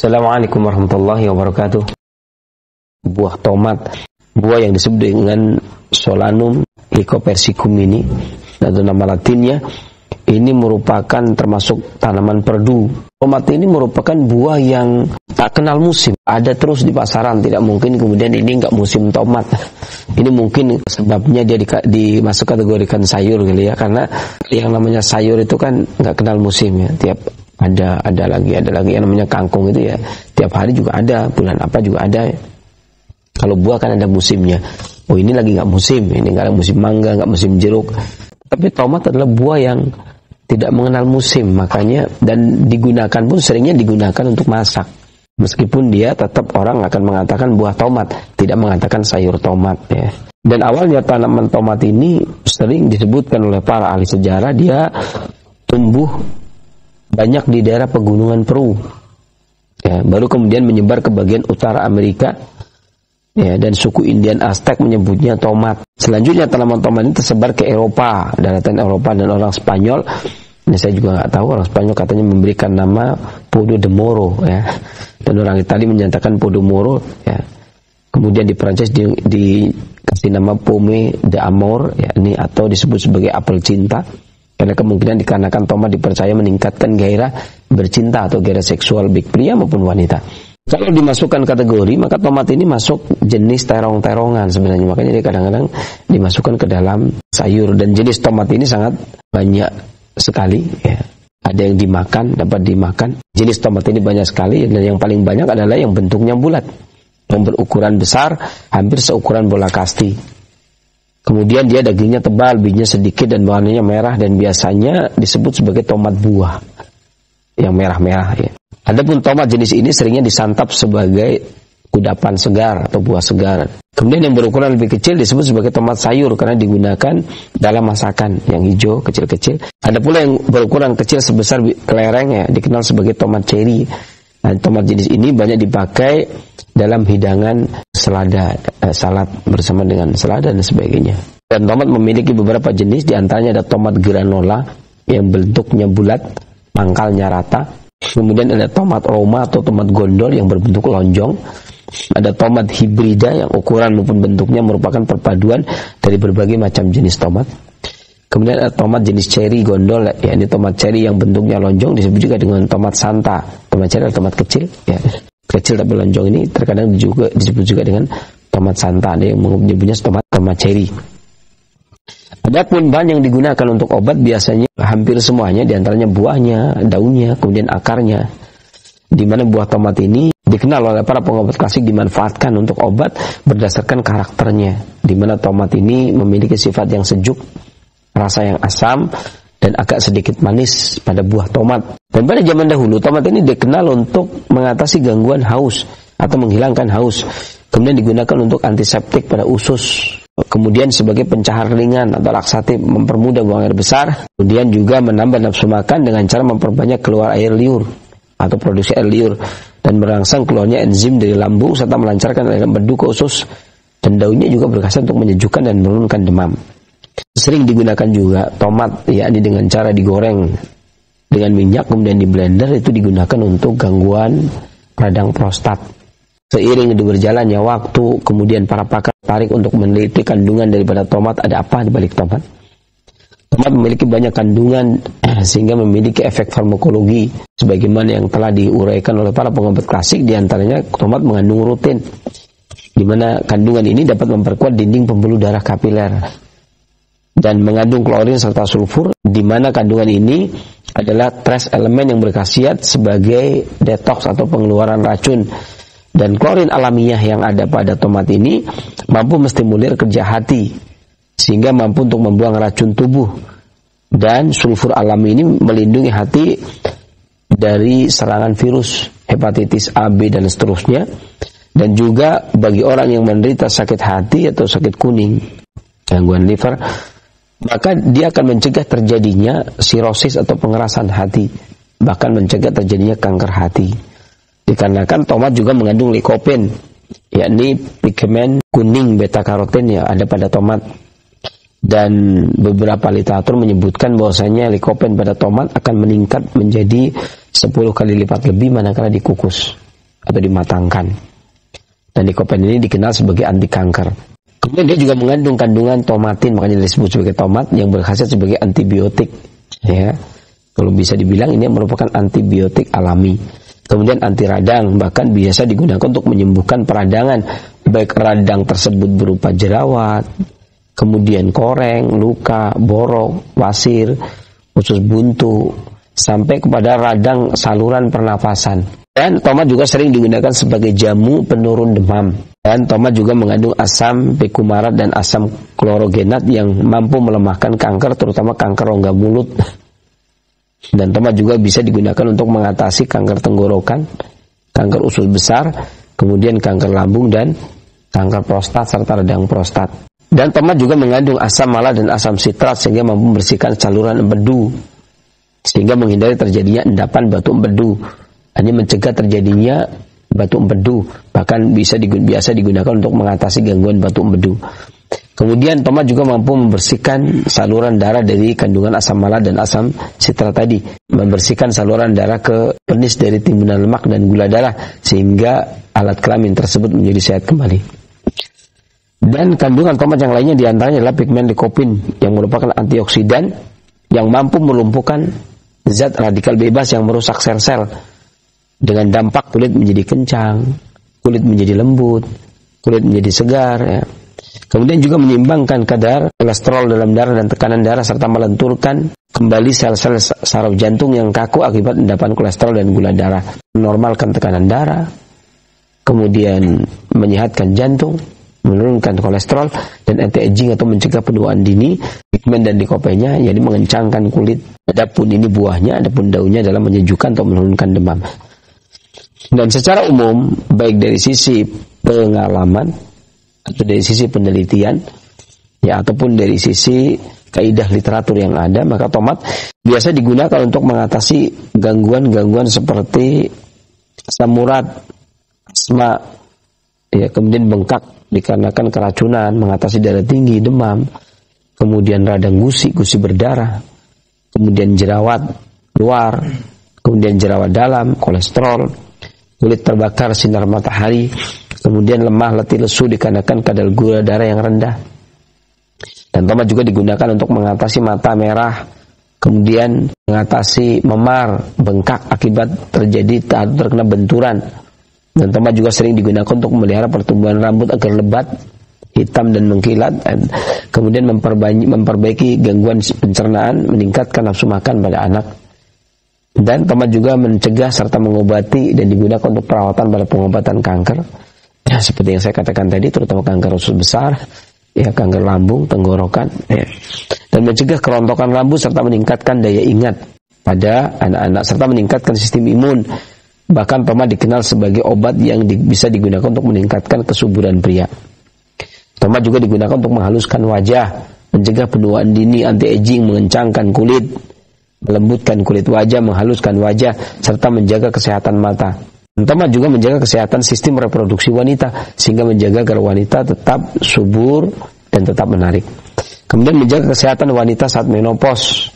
Assalamualaikum warahmatullahi wabarakatuh. Buah tomat, buah yang disebut dengan Solanum lycopersicum ini, atau nama latinnya, ini merupakan termasuk tanaman perdu. Tomat ini merupakan buah yang tak kenal musim, ada terus di pasaran. Tidak mungkin kemudian ini enggak musim tomat. Ini mungkin sebabnya dia dimasuk kategorikan sayur gitu ya, karena yang namanya sayur itu kan enggak kenal musim ya. Tiap ada lagi yang namanya kangkung itu ya, tiap hari juga ada, bulan apa juga ada. Kalau buah kan ada musimnya. Oh, ini lagi nggak musim, ini nggak musim mangga, nggak musim jeruk. Tapi tomat adalah buah yang tidak mengenal musim, makanya dan digunakan pun seringnya digunakan untuk masak. Meskipun dia tetap orang akan mengatakan buah tomat, tidak mengatakan sayur tomat ya. Dan awalnya tanaman tomat ini sering disebutkan oleh para ahli sejarah, dia tumbuh banyak di daerah pegunungan Peru ya, baru kemudian menyebar ke bagian utara Amerika ya, dan suku Indian Aztec menyebutnya tomat. Selanjutnya tanaman tomat ini tersebar ke Eropa, daratan Eropa, dan orang Spanyol, ini saya juga nggak tahu, orang Spanyol katanya memberikan nama Podo de Moro ya, dan orang Italia menyatakan Podo Moro ya. Kemudian di Prancis dikasih nama Pomme d'Amour ya, ini atau disebut sebagai apel cinta, karena kemungkinan dikarenakan tomat dipercaya meningkatkan gairah bercinta atau gairah seksual baik pria maupun wanita. Kalau dimasukkan kategori, maka tomat ini masuk jenis terong-terongan sebenarnya, makanya dia kadang-kadang dimasukkan ke dalam sayur. Dan jenis tomat ini sangat banyak sekali ya. Ada yang dapat dimakan. Jenis tomat ini banyak sekali, dan yang paling banyak adalah yang bentuknya bulat, yang berukuran besar, hampir seukuran bola kasti. Kemudian dia dagingnya tebal, bijinya sedikit, dan warnanya merah, dan biasanya disebut sebagai tomat buah yang merah-merah ya. Adapun tomat jenis ini seringnya disantap sebagai kudapan segar atau buah segar. Kemudian yang berukuran lebih kecil disebut sebagai tomat sayur karena digunakan dalam masakan, yang hijau kecil-kecil. Ada pula yang berukuran kecil sebesar kelereng ya, dikenal sebagai tomat cherry. Nah, tomat jenis ini banyak dipakai dalam hidangan salad bersama dengan selada dan sebagainya. Dan tomat memiliki beberapa jenis, diantaranya ada tomat granola yang bentuknya bulat, pangkalnya rata. Kemudian ada tomat Roma atau tomat gondol yang berbentuk lonjong. Ada tomat hibrida yang ukuran maupun bentuknya merupakan perpaduan dari berbagai macam jenis tomat. Kemudian ada tomat jenis cherry gondol, ya, ini tomat cherry yang bentuknya lonjong, disebut juga dengan tomat santa. Tomat cherry adalah tomat kecil, ya, kecil tapi lonjong, ini terkadang juga disebut juga dengan tomat santa. Ada yang menyebutnya tomat cherry. Adapun bahan yang digunakan untuk obat biasanya hampir semuanya, diantaranya buahnya, daunnya, kemudian akarnya. Di mana buah tomat ini dikenal oleh para pengobat klasik dimanfaatkan untuk obat berdasarkan karakternya. Di mana tomat ini memiliki sifat yang sejuk, rasa yang asam, dan agak sedikit manis pada buah tomat. Dan pada zaman dahulu tomat ini dikenal untuk mengatasi gangguan haus atau menghilangkan haus. Kemudian digunakan untuk antiseptik pada usus. Kemudian sebagai pencahar ringan atau laksatif, mempermudah buang air besar. Kemudian juga menambah nafsu makan dengan cara memperbanyak keluar air liur atau produksi air liur, dan merangsang keluarnya enzim dari lambung serta melancarkan aliran empedu ke usus. Dan daunnya juga berkhasiat untuk menyejukkan dan menurunkan demam. Sering digunakan juga tomat, yakni dengan cara digoreng dengan minyak kemudian di blender, itu digunakan untuk gangguan radang prostat. Seiring berjalannya waktu, kemudian para pakar tertarik untuk meneliti kandungan daripada tomat, ada apa di balik tomat. Tomat memiliki banyak kandungan sehingga memiliki efek farmakologi sebagaimana yang telah diuraikan oleh para pengobat klasik. Diantaranya tomat mengandung rutin, di mana kandungan ini dapat memperkuat dinding pembuluh darah kapiler, dan mengandung klorin serta sulfur, di mana kandungan ini adalah trace elemen yang berkhasiat sebagai detox atau pengeluaran racun. Dan klorin alamiah yang ada pada tomat ini mampu menstimulir kerja hati sehingga mampu untuk membuang racun tubuh. Dan sulfur alami ini melindungi hati dari serangan virus, hepatitis A, B, dan seterusnya. Dan juga bagi orang yang menderita sakit hati atau sakit kuning, gangguan liver, maka dia akan mencegah terjadinya sirosis atau pengerasan hati, bahkan mencegah terjadinya kanker hati. Dikarenakan tomat juga mengandung lycopene, yakni pigmen kuning beta karoten yang ada pada tomat. Dan beberapa literatur menyebutkan bahwasanya lycopene pada tomat akan meningkat menjadi 10 kali lipat lebih manakala dikukus. atau dimatangkan. Dan likopen ini dikenal sebagai anti kanker. Kemudian dia juga mengandung kandungan tomatin, makanya disebut sebagai tomat, yang berkhasiat sebagai antibiotik. Ya, kalau bisa dibilang ini merupakan antibiotik alami. Kemudian anti radang, bahkan biasa digunakan untuk menyembuhkan peradangan, baik radang tersebut berupa jerawat, kemudian koreng, luka, borok, wasir, usus buntu, sampai kepada radang saluran pernafasan. Dan tomat juga sering digunakan sebagai jamu penurun demam. Dan tomat juga mengandung asam pekumarat dan asam klorogenat yang mampu melemahkan kanker, terutama kanker rongga mulut. Dan tomat juga bisa digunakan untuk mengatasi kanker tenggorokan, kanker usus besar, kemudian kanker lambung dan kanker prostat serta radang prostat. Dan tomat juga mengandung asam malat dan asam sitrat sehingga mampu membersihkan saluran empedu, sehingga menghindari terjadinya endapan batu empedu. Hanya mencegah terjadinya batu empedu, bahkan biasa digunakan untuk mengatasi gangguan batu empedu. Kemudian tomat juga mampu membersihkan saluran darah dari kandungan asam malat dan asam sitrat tadi, membersihkan saluran darah ke penis dari timbunan lemak dan gula darah, sehingga alat kelamin tersebut menjadi sehat kembali. Dan kandungan tomat yang lainnya diantaranya adalah pigmen likopin yang merupakan antioksidan yang mampu melumpuhkan zat radikal bebas yang merusak sel-sel, dengan dampak kulit menjadi kencang, kulit menjadi lembut, kulit menjadi segar. Ya. Kemudian juga menyeimbangkan kadar kolesterol dalam darah dan tekanan darah, serta melenturkan kembali sel-sel saraf jantung yang kaku akibat endapan kolesterol dan gula darah, menormalkan tekanan darah, kemudian menyehatkan jantung, menurunkan kolesterol, dan anti-aging atau mencegah penuaan dini. Pigmen dan likopennya jadi mengencangkan kulit. Adapun ini buahnya, adapun daunnya adalah menyejukkan atau menurunkan demam. Dan secara umum, baik dari sisi pengalaman atau dari sisi penelitian, ya ataupun dari sisi kaidah literatur yang ada, maka tomat biasa digunakan untuk mengatasi gangguan-gangguan seperti asam urat, asma, ya kemudian bengkak dikarenakan keracunan, mengatasi darah tinggi, demam, kemudian radang gusi berdarah, kemudian jerawat luar, kemudian jerawat dalam, kolesterol, kulit terbakar sinar matahari, kemudian lemah, letih, lesu dikarenakan kadar gula darah yang rendah. Dan tomat juga digunakan untuk mengatasi mata merah, kemudian mengatasi memar, bengkak akibat terjadi atau terkena benturan. Dan tomat juga sering digunakan untuk memelihara pertumbuhan rambut agar lebat, hitam dan mengkilat, dan kemudian memperbaiki gangguan pencernaan, meningkatkan nafsu makan pada anak. Dan tomat juga mencegah serta mengobati dan digunakan untuk perawatan pada pengobatan kanker, ya, seperti yang saya katakan tadi, terutama kanker usus besar, ya kanker lambung, tenggorokan, ya. Dan mencegah kerontokan rambut serta meningkatkan daya ingat pada anak-anak serta meningkatkan sistem imun. Bahkan tomat dikenal sebagai obat yang bisa digunakan untuk meningkatkan kesuburan pria. Tomat juga digunakan untuk menghaluskan wajah, mencegah penuaan dini, anti-aging, mengencangkan kulit, melembutkan kulit wajah, menghaluskan wajah, serta menjaga kesehatan mata. Tomat juga menjaga kesehatan sistem reproduksi wanita, sehingga menjaga agar wanita tetap subur dan tetap menarik. Kemudian menjaga kesehatan wanita saat menopause,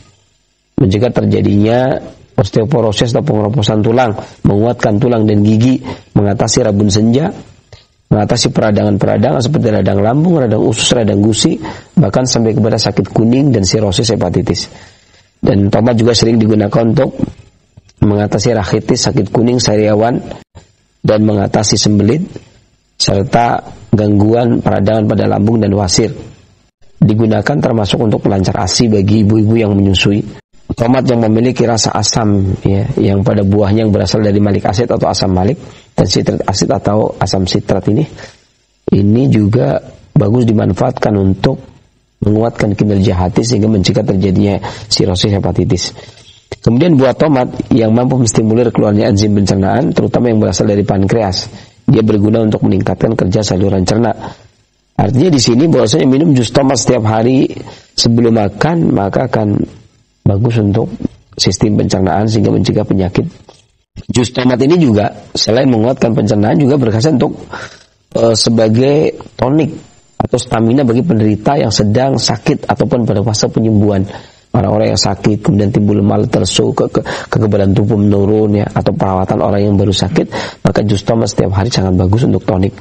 mencegah terjadinya osteoporosis atau pengeroposan tulang, menguatkan tulang dan gigi, mengatasi rabun senja, mengatasi peradangan-peradangan seperti radang lambung, radang usus, radang gusi, bahkan sampai kepada sakit kuning dan sirosis hepatitis. Dan tomat juga sering digunakan untuk mengatasi rachitis, sakit kuning, sariawan, dan mengatasi sembelit, serta gangguan peradangan pada lambung dan wasir. Digunakan termasuk untuk pelancar ASI bagi ibu-ibu yang menyusui. Tomat yang memiliki rasa asam, ya, yang pada buahnya yang berasal dari malik asid atau asam malik dan sitrik asid atau asam sitrat ini juga bagus dimanfaatkan untuk menguatkan kinerja hati sehingga mencegah terjadinya sirosis hepatitis. Kemudian buah tomat yang mampu menstimulir keluarnya enzim pencernaan, terutama yang berasal dari pankreas. Dia berguna untuk meningkatkan kerja saluran cerna. Artinya di sini bahwasanya minum jus tomat setiap hari sebelum makan maka akan bagus untuk sistem pencernaan sehingga mencegah penyakit. Jus tomat ini juga selain menguatkan pencernaan juga berkhasiat untuk sebagai tonik atau stamina bagi penderita yang sedang sakit ataupun pada fase penyembuhan. orang-orang yang sakit, kemudian timbul malterso, kekebalan tubuh menurun ya, atau perawatan orang yang baru sakit, maka jus tomat setiap hari sangat bagus untuk tonik.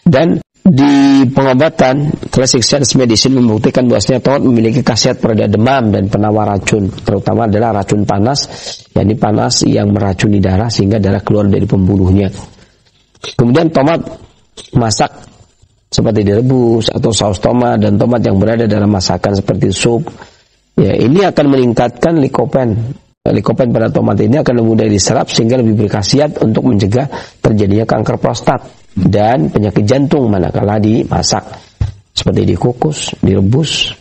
Dan di pengobatan, Classic Science Medicine membuktikan bahwasanya tomat memiliki khasiat pereda demam dan penawar racun, terutama adalah racun panas, yakni panas yang meracuni darah sehingga darah keluar dari pembuluhnya. Kemudian tomat masak seperti direbus atau saus tomat, dan tomat yang berada dalam masakan seperti sup, ya, ini akan meningkatkan likopen. Likopen pada tomat ini akan mudah diserap sehingga lebih berkhasiat untuk mencegah terjadinya kanker prostat dan penyakit jantung manakala dimasak, seperti dikukus, direbus,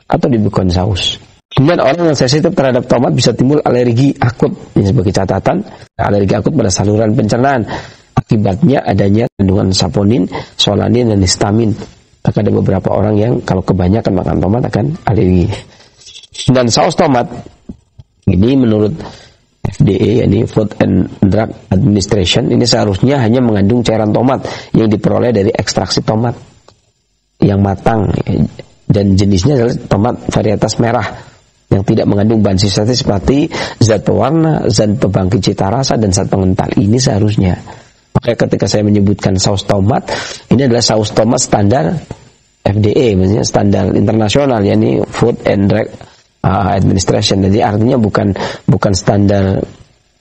atau dibikin saus. Kemudian orang yang sensitif terhadap tomat bisa timbul alergi akut. Ini sebagai catatan, alergi akut pada saluran pencernaan. Akibatnya adanya kandungan saponin, solanin, dan histamin. Maka ada beberapa orang yang kalau kebanyakan makan tomat akan alergi. Dan saus tomat ini menurut FDA, yakni Food and Drug Administration, ini seharusnya hanya mengandung cairan tomat yang diperoleh dari ekstraksi tomat yang matang, dan jenisnya adalah tomat varietas merah yang tidak mengandung bahan sintetis seperti zat pewarna, zat pembangkit cita rasa, dan zat pengental. Ini seharusnya. Maka ketika saya menyebutkan saus tomat, ini adalah saus tomat standar FDA, maksudnya standar internasional, yakni Food and Drug Administration. Jadi artinya bukan standar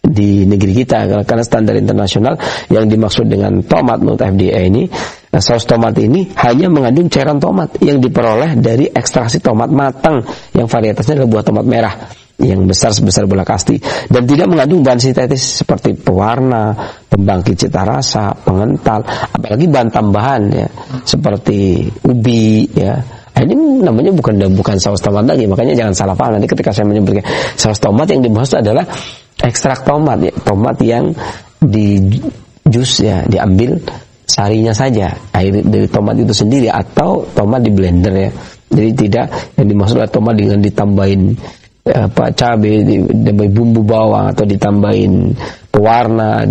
di negeri kita, karena standar internasional yang dimaksud dengan tomat menurut FDA ini, saus tomat ini hanya mengandung cairan tomat yang diperoleh dari ekstraksi tomat matang yang varietasnya adalah buah tomat merah yang besar sebesar bola kasti, dan tidak mengandung bahan sintetis seperti pewarna, pembangkit cita rasa, pengental, apalagi bahan tambahan ya seperti ubi ya. Ini namanya bukan saus tomat lagi, makanya jangan salah paham. Nanti ketika saya menyebutkan saus tomat, yang dimaksud adalah ekstrak tomat ya, tomat yang di jus ya, diambil sarinya saja, air dari tomat itu sendiri, atau tomat di blender ya. Jadi tidak yang dimaksud adalah tomat dengan ditambahin cabai, ditambahin bumbu bawang, atau ditambahin pewarna,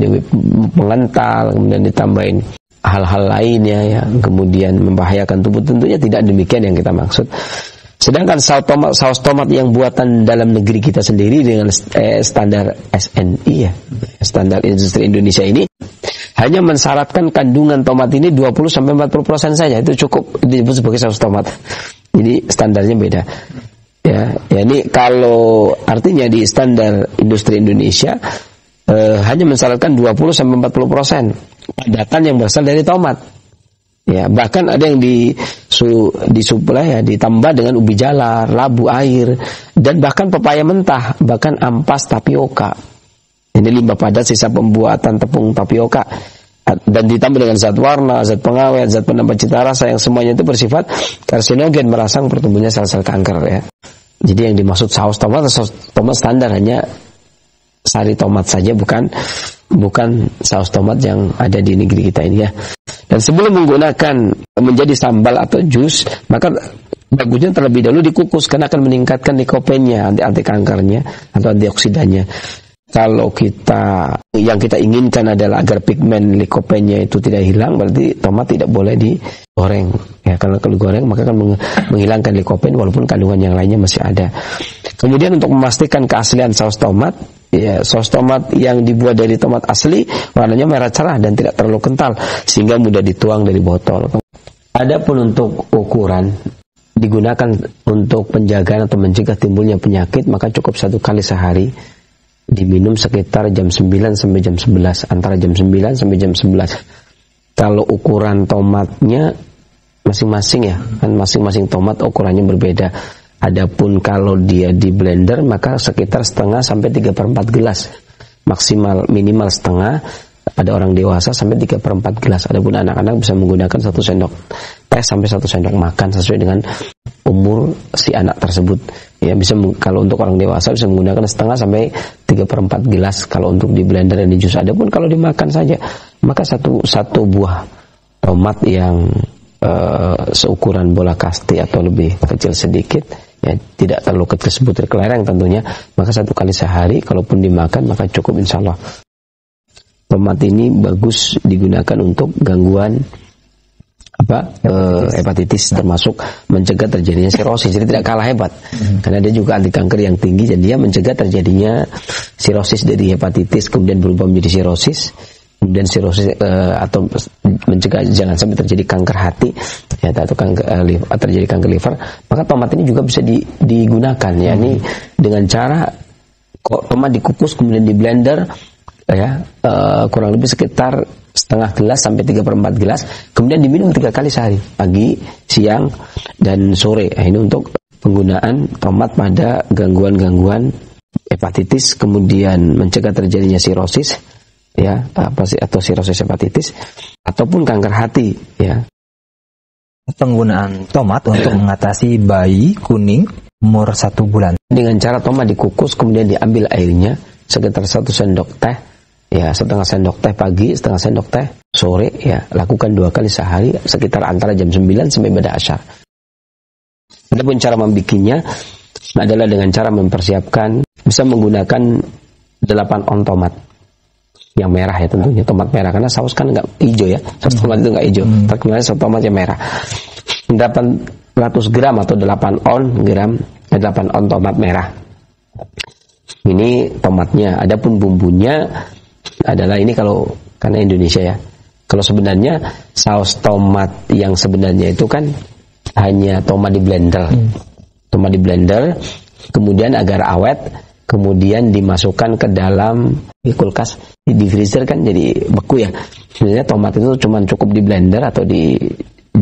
pengental, kemudian ditambahin hal-hal lainnya ya, kemudian membahayakan tubuh. Tentunya tidak demikian yang kita maksud. Sedangkan saus tomat yang buatan dalam negeri kita sendiri dengan standar SNI ya, standar industri Indonesia ini, hanya mensyaratkan kandungan tomat ini 20-40% saja, itu cukup disebut sebagai saus tomat. Jadi standarnya beda. Ya, ini kalau artinya di standar industri Indonesia hanya mensyaratkan 20-40% padatan yang berasal dari tomat. Ya, bahkan ada yang disuplai ya, ditambah dengan ubi jalar, labu air, dan bahkan pepaya mentah, bahkan ampas tapioka. Ini limbah padat sisa pembuatan tepung tapioka, dan ditambah dengan zat warna, zat pengawet, zat penambah cita rasa yang semuanya itu bersifat karsinogen, merangsang pertumbuhannya sel-sel kanker ya. Jadi yang dimaksud saus tomat standar hanya sari tomat saja, bukan saus tomat yang ada di negeri kita ini ya. Dan sebelum menggunakan menjadi sambal atau jus, maka bagusnya terlebih dahulu dikukus, karena akan meningkatkan likopennya, anti kankernya atau antioksidannya. Kalau yang kita inginkan adalah agar pigmen likopennya itu tidak hilang, berarti tomat tidak boleh digoreng ya, karena kalau digoreng maka akan menghilangkan likopen walaupun kandungan yang lainnya masih ada. Kemudian untuk memastikan keaslian saus tomat ya, saus tomat yang dibuat dari tomat asli warnanya merah cerah dan tidak terlalu kental sehingga mudah dituang dari botol. Adapun untuk ukuran digunakan untuk penjagaan atau mencegah timbulnya penyakit, maka cukup 1 kali sehari, diminum sekitar jam 9 sampai jam 11, antara jam 9 sampai jam 11. Kalau ukuran tomatnya masing-masing ya, kan masing-masing tomat ukurannya berbeda. Adapun kalau dia di blender maka sekitar setengah sampai 3/4 gelas, maksimal minimal setengah pada orang dewasa sampai 3/4 gelas. Adapun anak-anak bisa menggunakan 1 sendok teh sampai 1 sendok makan sesuai dengan umur si anak tersebut. Ya, bisa kalau untuk orang dewasa bisa menggunakan setengah sampai 3/4 gelas kalau untuk di blender dan di jus. Adapun kalau dimakan saja, maka satu buah tomat yang seukuran bola kasti atau lebih kecil sedikit, ya tidak terlalu kecil sebutir kelereng tentunya, maka 1 kali sehari kalaupun dimakan maka cukup insya Allah. Tomat ini bagus digunakan untuk gangguan hepatitis, termasuk mencegah terjadinya sirosis. Jadi tidak kalah hebat, karena dia juga anti kanker yang tinggi, dan dia mencegah terjadinya sirosis dari hepatitis kemudian berubah menjadi sirosis, kemudian sirosis atau mencegah jangan sampai terjadi kanker hati, ternyata atau kanker terjadi kanker liver. Maka tomat ini juga bisa digunakan, yakni dengan cara tomat dikukus kemudian di blender, ya, kurang lebih sekitar setengah gelas sampai 3/4 gelas, kemudian diminum 3 kali sehari, pagi, siang, dan sore. Ini untuk penggunaan tomat pada gangguan-gangguan hepatitis, kemudian mencegah terjadinya sirosis, ya, atau sirosis hepatitis, ataupun kanker hati, ya. Penggunaan tomat untuk mengatasi bayi kuning umur 1 bulan. Dengan cara tomat dikukus kemudian diambil airnya sekitar 1 sendok teh, ya, setengah sendok teh pagi, setengah sendok teh sore, ya. Lakukan 2 kali sehari sekitar antara jam 9 sampai pada asyar. Adapun cara membikinnya adalah dengan cara mempersiapkan, bisa menggunakan 8 on tomat yang merah, ya, tentunya tomat merah, karena saus kan nggak hijau, ya, saus tomat itu nggak hijau, terkenal saus tomat yang merah. 800 gram atau 8 on tomat merah. Ini tomatnya. Adapun bumbunya adalah ini, kalau karena Indonesia, ya. Kalau sebenarnya saus tomat yang sebenarnya itu kan hanya tomat di blender. Tomat di blender, kemudian agar awet, kemudian dimasukkan ke dalam kulkas, di freezer kan jadi beku, ya. Sebenarnya tomat itu cuma cukup di blender atau di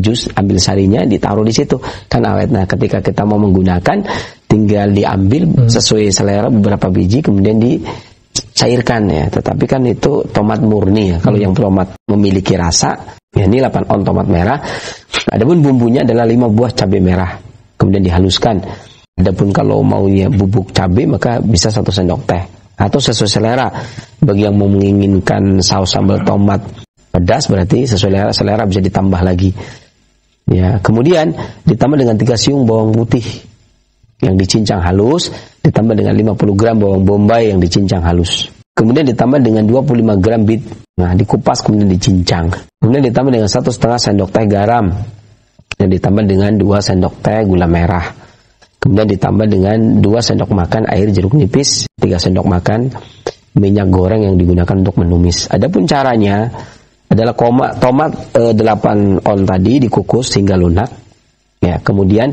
jus, ambil sarinya, ditaruh di situ, kan awet. Nah, ketika kita mau menggunakan, tinggal diambil sesuai selera beberapa biji, kemudian dicairkan, ya. Tetapi kan itu tomat murni, ya. Kalau yang tomat memiliki rasa, ya, ini 8 on tomat merah. Adapun bumbunya adalah 5 buah cabai merah, kemudian dihaluskan. Adapun kalau maunya bubuk cabai, maka bisa 1 sendok teh, atau sesuai selera. Bagi yang mau menginginkan saus sambal tomat pedas, berarti sesuai selera bisa ditambah lagi, ya. Kemudian ditambah dengan 3 siung bawang putih yang dicincang halus, ditambah dengan 50 gram bawang bombay yang dicincang halus. Kemudian ditambah dengan 25 gram bit, nah, dikupas kemudian dicincang. Kemudian ditambah dengan 1,5 sendok teh garam, dan ditambah dengan 2 sendok teh gula merah. Kemudian ditambah dengan 2 sendok makan air jeruk nipis, 3 sendok makan minyak goreng yang digunakan untuk menumis. Adapun caranya adalah tomat 8 on tadi dikukus hingga lunak, ya. Kemudian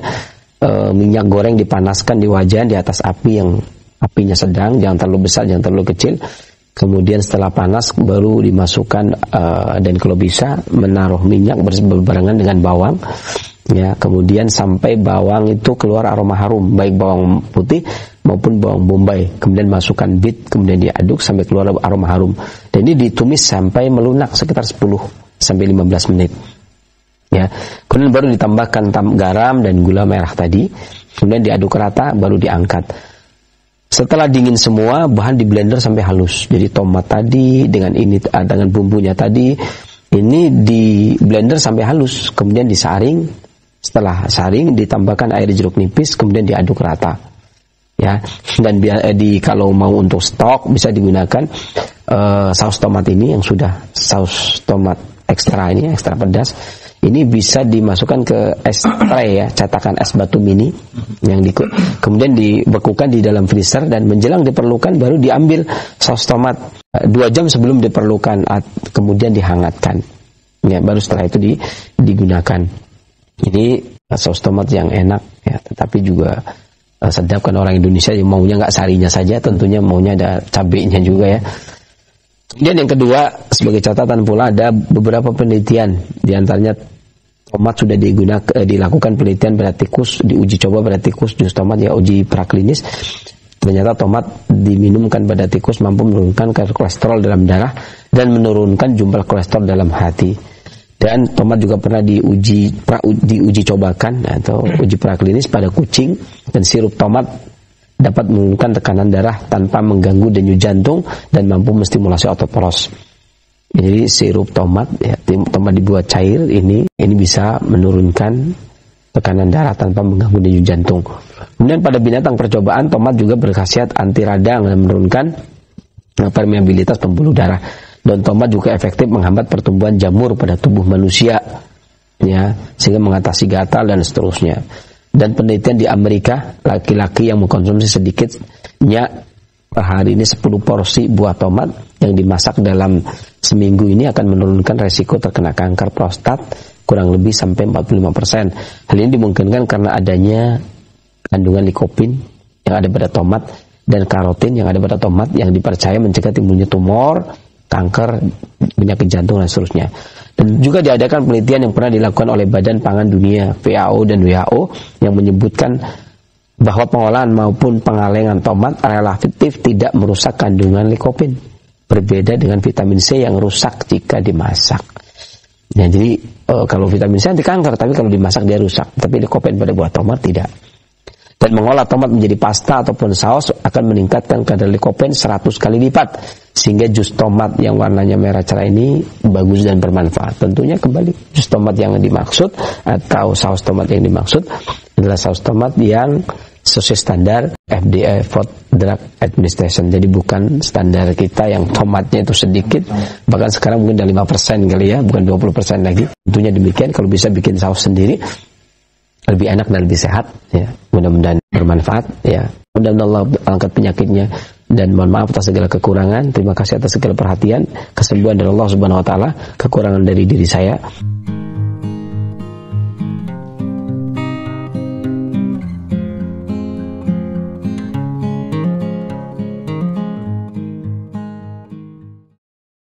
minyak goreng dipanaskan di wajan di atas api yang apinya sedang, jangan terlalu besar, jangan terlalu kecil. Kemudian setelah panas baru dimasukkan, dan kalau bisa menaruh minyak berbarengan dengan bawang, ya. Kemudian sampai bawang itu keluar aroma harum, baik bawang putih maupun bawang bombay. Kemudian masukkan bit, kemudian diaduk sampai keluar aroma harum. Dan ini ditumis sampai melunak sekitar 10 sampai 15 menit. Ya. Kemudian baru ditambahkan garam dan gula merah tadi. Kemudian diaduk rata, baru diangkat. Setelah dingin semua, bahan di blender sampai halus. Jadi tomat tadi dengan bumbunya tadi, ini di blender sampai halus. Kemudian disaring. Setelah saring ditambahkan air jeruk nipis, kemudian diaduk rata, ya. Dan kalau mau untuk stok bisa digunakan saus tomat ini yang sudah saus tomat ekstra, ini ekstra pedas. Ini bisa dimasukkan ke es tray, ya, cetakan es batu mini yang kemudian dibekukan di dalam freezer, dan menjelang diperlukan baru diambil saus tomat 2 jam sebelum diperlukan, kemudian dihangatkan, ya. Baru setelah itu digunakan. Ini saus tomat yang enak, ya, tetapi juga sedap, kan orang Indonesia yang maunya nggak sarinya saja, tentunya maunya ada cabenya juga, ya. Kemudian yang kedua, sebagai catatan pula, ada beberapa penelitian, diantaranya tomat sudah dilakukan penelitian pada tikus, diuji coba pada tikus jus tomat, ya, uji praklinis. Ternyata tomat diminumkan pada tikus mampu menurunkan kolesterol dalam darah dan menurunkan jumlah kolesterol dalam hati. Dan tomat juga pernah diuji cobakan atau uji praklinis pada kucing, dan sirup tomat dapat menurunkan tekanan darah tanpa mengganggu denyut jantung dan mampu menstimulasi otot poros. Jadi sirup tomat, ya, tomat dibuat cair, ini bisa menurunkan tekanan darah tanpa mengganggu denyut jantung. Kemudian pada binatang percobaan, tomat juga berkhasiat anti radang dan menurunkan permeabilitas pembuluh darah. Dan tomat juga efektif menghambat pertumbuhan jamur pada tubuh manusia. ya, sehingga mengatasi gatal dan seterusnya. Dan penelitian di Amerika, laki-laki yang mengkonsumsi sedikitnya per hari ini 10 porsi buah tomat yang dimasak dalam seminggu ini akan menurunkan resiko terkena kanker prostat kurang lebih sampai 45%. Hal ini dimungkinkan karena adanya kandungan likopin yang ada pada tomat dan karotin yang ada pada tomat yang dipercaya mencegah timbulnya tumor, kanker, penyakit jantung dan seterusnya. Dan juga diadakan penelitian yang pernah dilakukan oleh Badan Pangan Dunia (FAO) dan WHO yang menyebutkan bahwa pengolahan maupun pengalengan tomat relatif tidak merusak kandungan likopin, berbeda dengan vitamin C yang rusak jika dimasak. Nah, jadi kalau vitamin C anti kanker, tapi kalau dimasak dia rusak. Tapi likopin pada buah tomat tidak. Dan mengolah tomat menjadi pasta ataupun saus akan meningkatkan kadar likopin 100 kali lipat, sehingga jus tomat yang warnanya merah cerah ini bagus dan bermanfaat. Tentunya kembali jus tomat yang dimaksud atau saus tomat yang dimaksud adalah saus tomat yang sesuai standar FDA, Food Drug Administration. Jadi bukan standar kita yang tomatnya itu sedikit, bahkan sekarang mungkin udah 5% kali ya, bukan 20% lagi. Tentunya demikian, kalau bisa bikin saus sendiri lebih enak dan lebih sehat ya. Mudah-mudahan bermanfaat ya. Mudah-mudahan Allah angkat penyakitnya, dan mohon maaf atas segala kekurangan. Terima kasih atas segala perhatian, kesembuhan dari Allah Subhanahu wa taala, kekurangan dari diri saya.